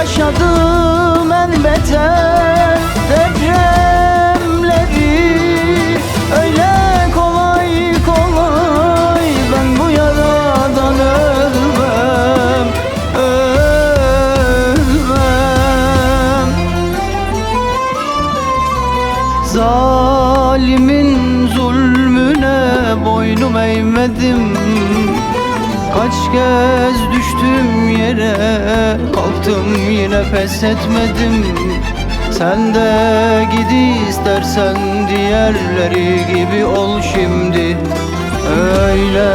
Yaşadım en beter depremleri. Öyle kolay kolay ben bu yaradan ölmem, ölmem. Zalimin zulmüne boynum eğmedim. Kaç kez düştüm yere, kalktım yine pes etmedim. Sen de git istersen diğerleri gibi ol şimdi. Öyle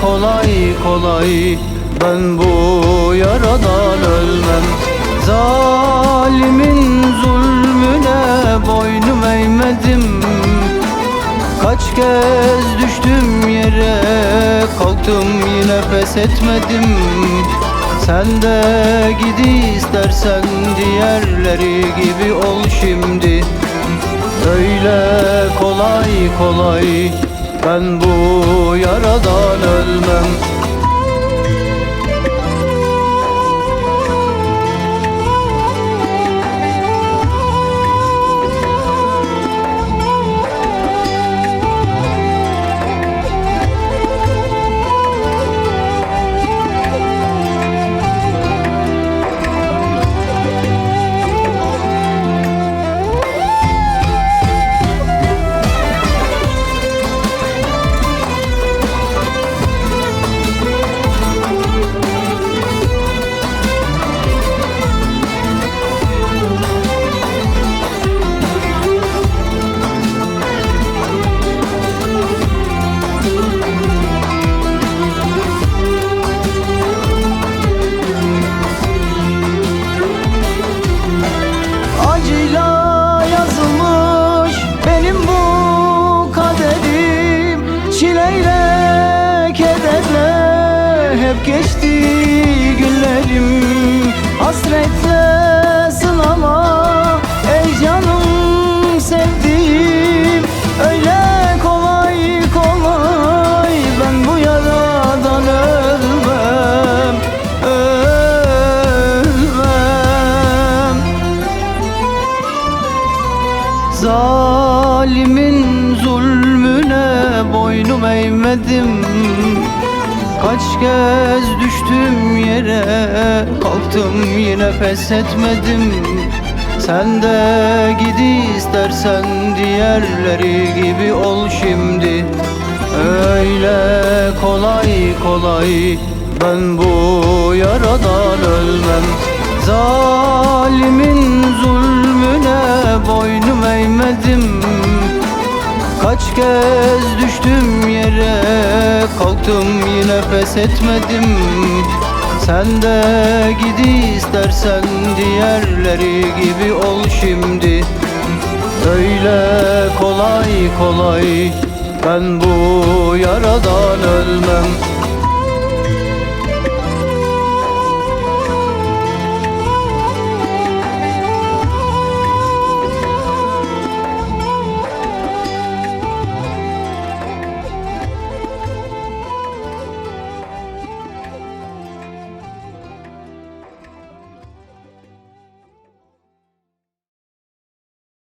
kolay kolay ben bu yaradan ölmem. Zalimin zulmüne boynum eğmedim. Kaç kez düştüm yere, kalktım yine pes etmedim. Sen de git istersen diğerleri gibi ol şimdi. Öyle kolay kolay ben bu yaradan ölmem. Çileyle, kederle hep geçti günlerim. Hasretle sınama ey canım sevdiğim. Öyle kolay kolay ben bu yaradan ölmem, ölmem. Zalimin zulmüne boynum eğmedim. Kaç kez düştüm yere, kalktım yine pes etmedim. Sen de git istersen diğerleri gibi ol şimdi. Öyle kolay kolay ben bu yaradan ölmem. Zalimin zulmüne boynum eğmedim. Kaç kez düştüm yere, kalktım yine pes etmedim. Sen de git istersen diğerleri gibi ol şimdi. Öyle kolay kolay ben bu yaradan ölmem.